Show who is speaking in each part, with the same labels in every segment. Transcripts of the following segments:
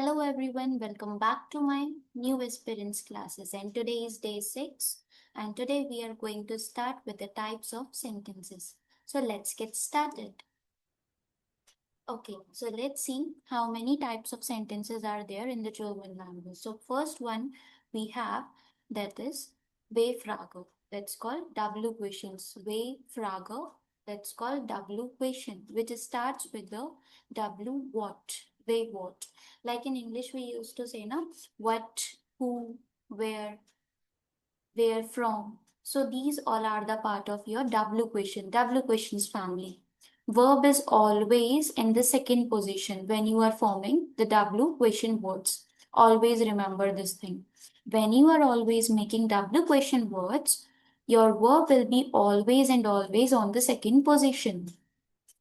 Speaker 1: Hello everyone, welcome back to my new experience classes, and today is day 6, and today we are going to start with the types of sentences. So let's get started. Okay, so let's see how many types of sentences are there in the German language. So first one we have, that is W-Frage. That's called W questions. W-Frage, that's called W question, which starts with the W what, they what. Like in English we used to say na what, who, where from. So these all are the part of your W question, W questions family. Verb is always in the second position when you are forming the W question words. Always remember this thing. When you are always making W question words, your verb will be always and always on the second position.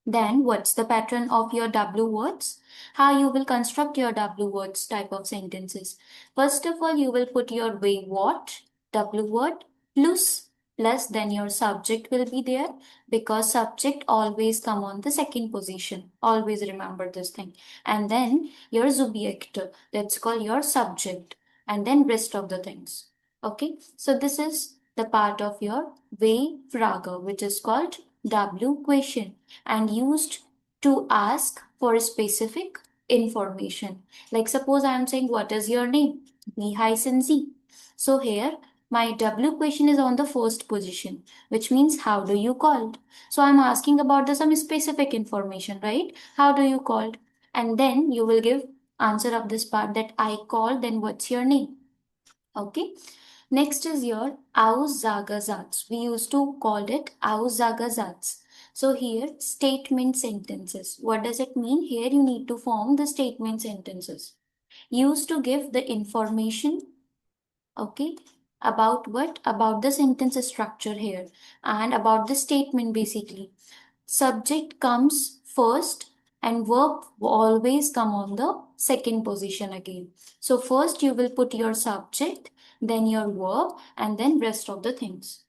Speaker 1: Then what's the pattern of your W words? How you will construct your W words type of sentences. First of all, you will put your way what, W word, plus then your subject will be there because subject always come on the second position. Always remember this thing. And then your Subjekt, that's called your subject. And then rest of the things. Okay, so this is the part of your W-Frage, which is called W question and used to ask for specific information. Like suppose I am saying, what is your name? Wie heißen Sie? So here my W question is on the first position, which means how do you called? So I'm asking about the some specific information, right? How do you called? And then you will give answer of this part that I called, then what's your name? Okay. Next is your Aussagensatz. We used to call it Aussagensatz. So here, statement sentences. What does it mean? Here you need to form the statement sentences. Used to give the information, okay, about what? About the sentence structure here and about the statement basically. Subject comes first and verb always come on the second position again. So first you will put your subject, then your verb, and then rest of the things.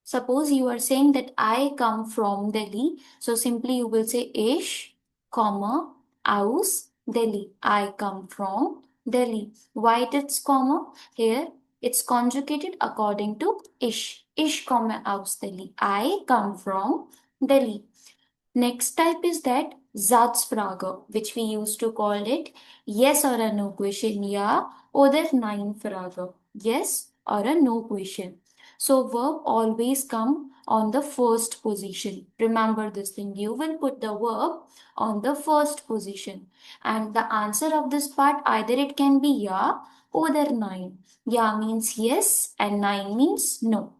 Speaker 1: Suppose you are saying that I come from Delhi. So simply you will say ich, comma, aus Delhi. I come from Delhi. Why it's comma? Here it's conjugated according to ish. Ish, comma, aus Delhi. I come from Delhi. Next type is that Satzfrage, which we used to call it yes or a no question, ja oder nein Frage. Yes or a no question. So verb always come on the first position. Remember this thing. You will put the verb on the first position. And the answer of this part, either it can be ja oder nein. Ja means yes and nein means no.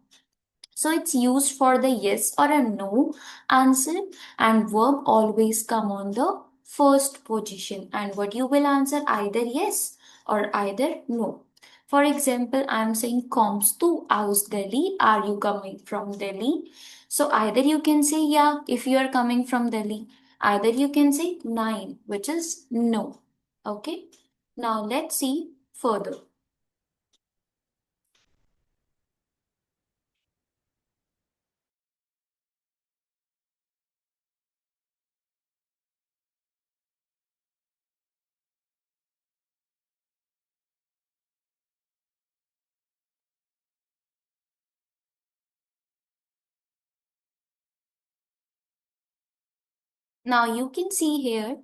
Speaker 1: So it's used for the yes or a no answer, and verb always come on the first position. And what you will answer, either yes or either no. For example, I'm saying kommst du aus Delhi? Are you coming from Delhi? So either you can say yeah if you are coming from Delhi. Either you can say nein, which is no. Okay. Now let's see further. Now you can see here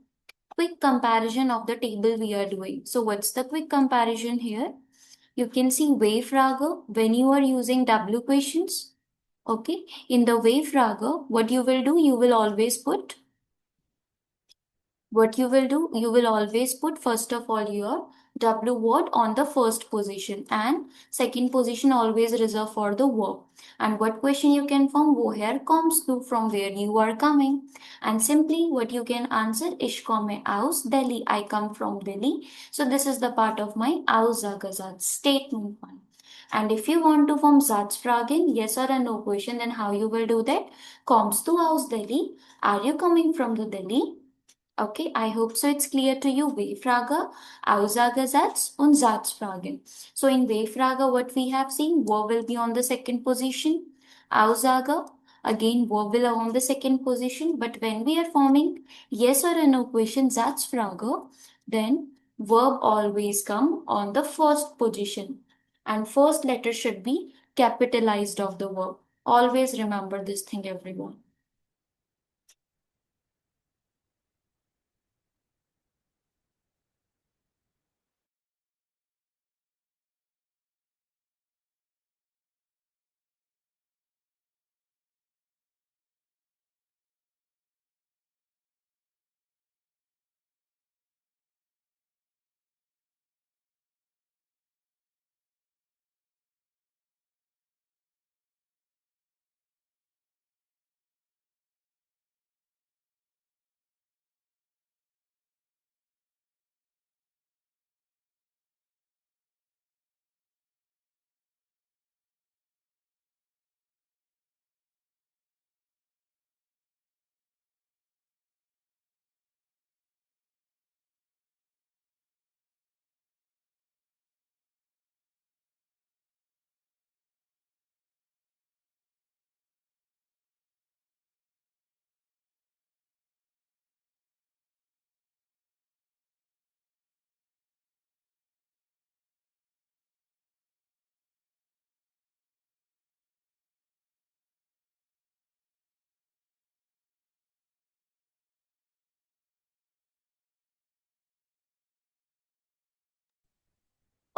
Speaker 1: quick comparison of the table we are doing. So what's the quick comparison here? You can see W-Frage when you are using W questions. Okay, in the W-Frage, what you will do, you will always put what you will do, you will always put first of all your W word on the first position and second position always reserved for the verb. And what question you can form? Woher kommst du? From where you are coming. And simply what you can answer, Ich komme aus Delhi. I come from Delhi. So this is the part of my Aussagesatz statement one. And if you want to form Satzfragen, yes or a no question, then how you will do that? Kommst du aus Delhi? Are you coming from the Delhi? Okay, I hope so it's clear to you. W-Frage, Aussagesatz und Satzfragen. So in W-Frage, what we have seen, verb will be on the second position. Aussage, again verb will on the second position. But when we are forming yes or a no question, Satzfrage, then verb always come on the first position and first letter should be capitalized of the verb. Always remember this thing, everyone.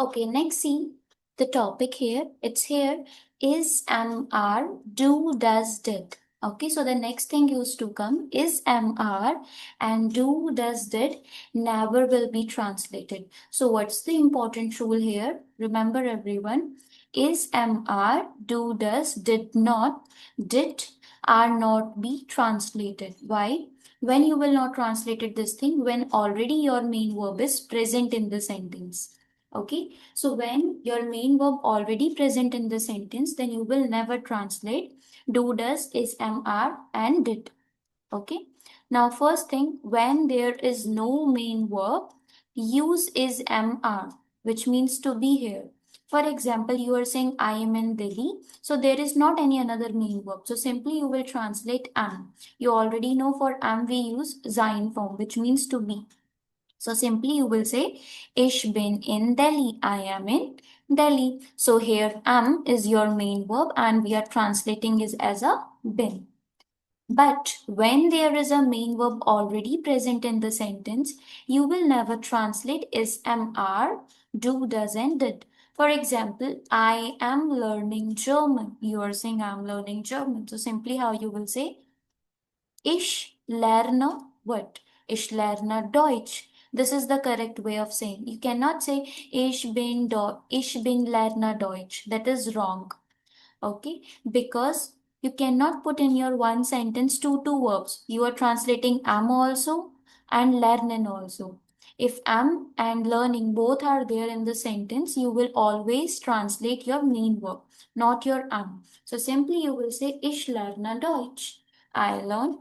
Speaker 1: Okay, next see the topic here. It's here is, am, are, do, does, did. Okay, so the next thing used to come is, am, are, and do, does, did never will be translated. So what's the important rule here? Remember everyone, is, am, are, do, does, did not, did, are not be translated. Why? When you will not translate it this thing, when already your main verb is present in the sentence. Okay, so when your main verb already present in the sentence, then you will never translate do, does, is, am, are, and did. Okay, now first thing, when there is no main verb, use is, am, are, which means to be here. For example, you are saying I am in Delhi, so there is not any another main verb. So simply you will translate am. You already know for am we use sein form, which means to be. So simply you will say, Ich bin in Delhi. I am in Delhi. So here am is your main verb and we are translating it as a bin. But when there is a main verb already present in the sentence, you will never translate is, am, are, do, does, and did. For example, I am learning German. You are saying I am learning German. So simply how you will say, Ich lerne what? Ich lerne Deutsch. This is the correct way of saying. You cannot say ich bin lerne Deutsch. That is wrong. Okay? Because you cannot put in your one sentence two verbs. You are translating am also and lernen also. If am and learning both are there in the sentence, you will always translate your main verb, not your am. So simply you will say ich lerne Deutsch. I learn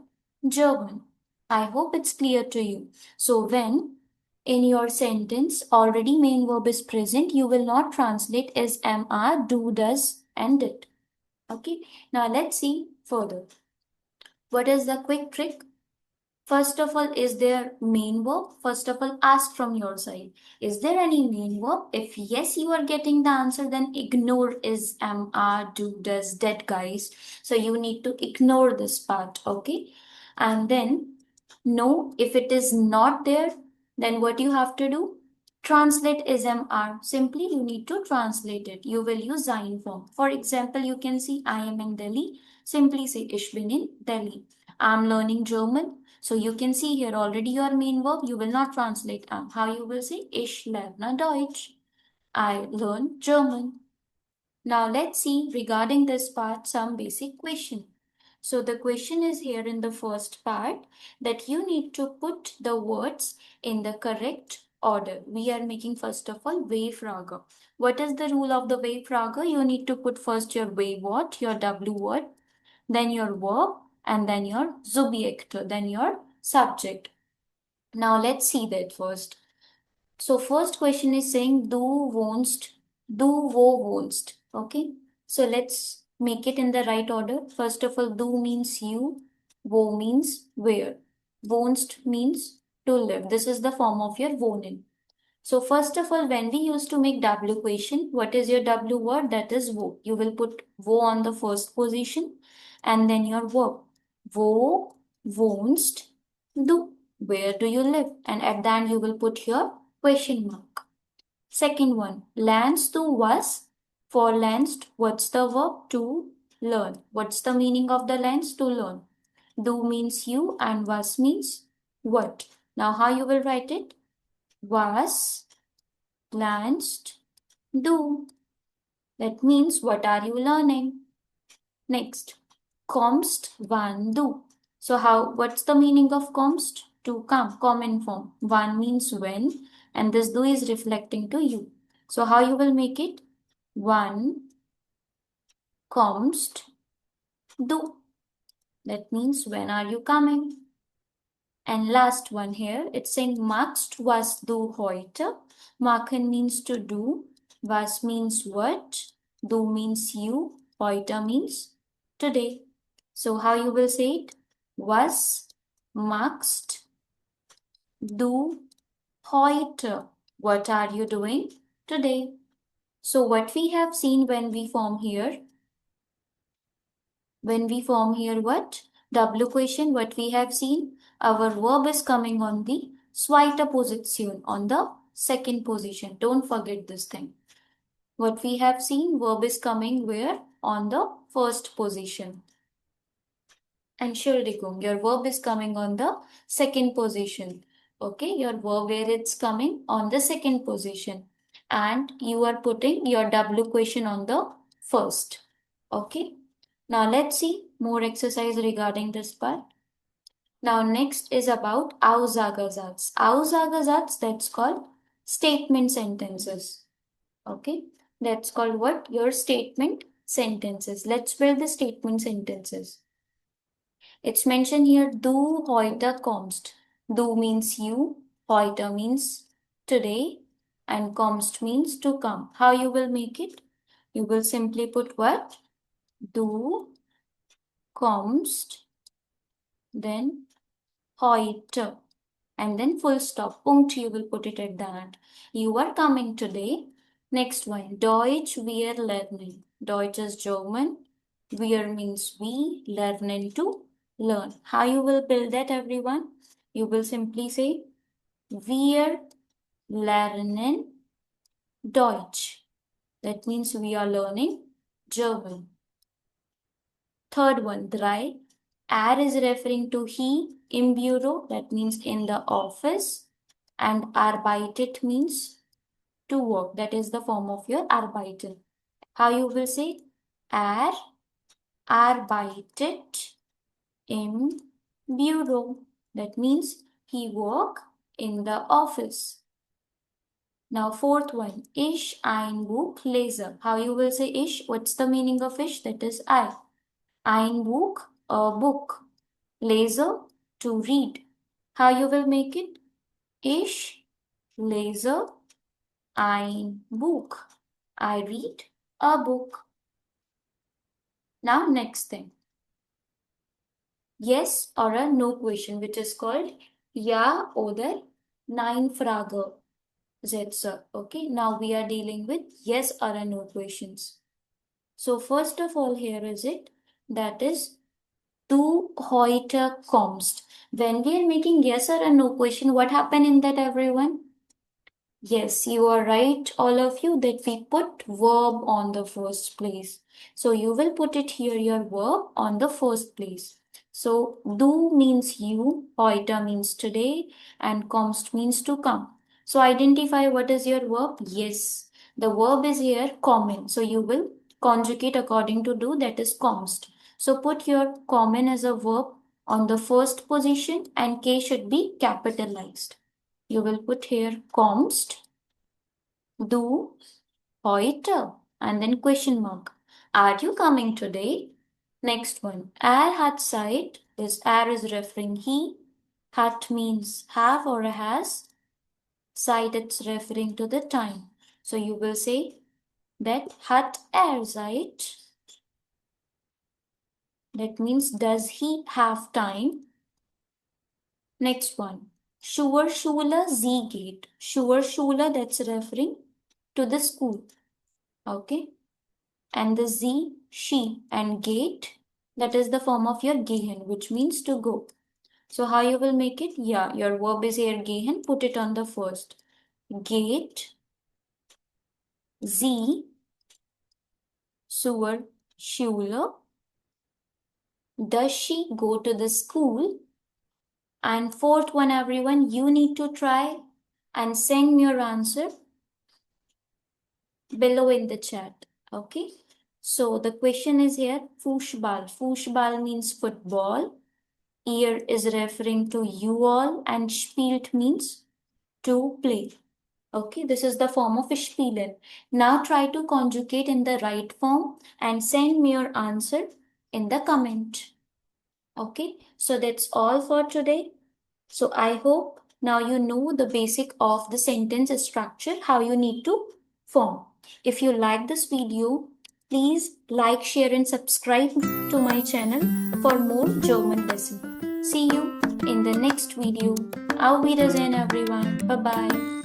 Speaker 1: German. I hope it's clear to you. So when in your sentence already main verb is present, you will not translate as am, are, do, does, and did. Okay, now let's see further. What is the quick trick? First of all, is there main verb? First of all, ask from your side. Is there any main verb? If yes, you are getting the answer, then ignore is, am, are, do, does, did, guys. So you need to ignore this part, okay? And then, no, if it is not there, then what you have to do? Translate is, am, are. Simply you need to translate it. You will use sein form. For example, you can see I am in Delhi. Simply say ich bin in Delhi. I am learning German. So you can see here already your main verb. You will not translate am. How you will say ich lerne Deutsch. I learn German. Now let's see regarding this part some basic question. So the question is here in the first part that you need to put the words in the correct order. We are making first of all V-Frage. What is the rule of the V-Frage? You need to put first your V word, your W word, then your verb, and then your Subjekt, then your subject. Now let's see that first. So first question is saying du wohnst, du wo wohnst. Okay. So let's make it in the right order. First of all, du means you, wo means where. Wohnst means to live. This is the form of your wohnen. So first of all, when we used to make W question, what is your W word? That is wo. You will put wo on the first position and then your verb. Wo wohnst du. Where do you live? And at the end you will put your question mark. Second one, lernst du was? For lernst, what's the verb? To learn. What's the meaning of the lernst? To learn. Du means you and was means what. Now how you will write it? Was lernst du. That means what are you learning? Next, kommst wann du. So what's the meaning of kommst? To come, common form. Wann means when and this du is reflecting to you. So how you will make it? Wann kommst du. That means when are you coming? And last one here, it's saying machst was du heute. Machen means to do. Was means what. Du means you. Heute means today. So how you will say it? Was machst du heute? What are you doing today? So what we have seen when we form here what? W question, what we have seen? Our verb is coming on the zweite Position, on the second position. Don't forget this thing. What we have seen, verb is coming where? On the first position. Entschuldigung, your verb is coming on the second position. Okay, your verb where it's coming on the second position. And you are putting your W question on the first. Okay. Now let's see more exercise regarding this part. Now next is about Aussagesatz. Aussagesatz, that's called statement sentences. Okay, that's called what? Your statement sentences. Let's build the statement sentences. It's mentioned here, du heute kommst. Du means you, heute means today, and kommst means to come. How you will make it? You will simply put what? Du kommst, then heute, and then full stop. Punkt, you will put it at the end. You are coming today. Next one, Deutsch wir lernen. Deutsch is German. Wir means we, lernen to learn. How you will build that, everyone? You will simply say, wir lernen Deutsch. That means we are learning German. Third one, drei. Is referring to he, im Büro, that means in the office. And arbeitet means to work. That is the form of your arbeiten. How you will say? Arbeitet im Büro. That means he work in the office. Now fourth one, ich ein Buch lese. How you will say ich? What's the meaning of ich? That is I. Ein Buch, a book. Lese, to read. How you will make it? Ich lese ein Buch. I read a book. Now next thing. Yes or a no question, which is called Ja oder Nein Frage. Sätze. Okay, now we are dealing with yes or a no questions. So first of all, here is it. That is du heute kommst. When we are making yes or a no question, what happened in that, everyone? Yes, you are right, all of you, that we put verb on the first place. So you will put it here, your verb on the first place. So du means you, heute means today, and kommst means to come. So identify what is your verb. Yes, the verb is here kommen. So you will conjugate according to du, that is kommst. So put your kommen as a verb on the first position and K should be capitalized. You will put here kommst, du, heute, and then question mark. Are you coming today? Next one. Hat Zeit. This is referring he. Hat means have or has. Zeit, it's referring to the time. So you will say that hat Zeit. That means does he have time? Next one. Schuhe, Schule, sie geht. Schuhe, Schule, that's referring to the school. Okay. And the sie, she, and geht, that is the form of your gehen, which means to go. So how you will make it? Yeah, your verb is here gehen. Put it on the first. Geht sie zur Schule? Does she go to the school? And fourth one, everyone, you need to try and send me your answer below in the chat. Okay. So the question is here, Fußball. Fußball means football. Ihr is referring to you all, and spielt means to play. Okay, this is the form of spielen. Now try to conjugate in the right form and send me your answer in the comment. Okay, so that's all for today. So I hope now you know the basic of the sentence structure, how you need to form. If you like this video, please like, share and subscribe to my channel for more German lesson. See you in the next video. Auf Wiedersehen everyone. Bye bye.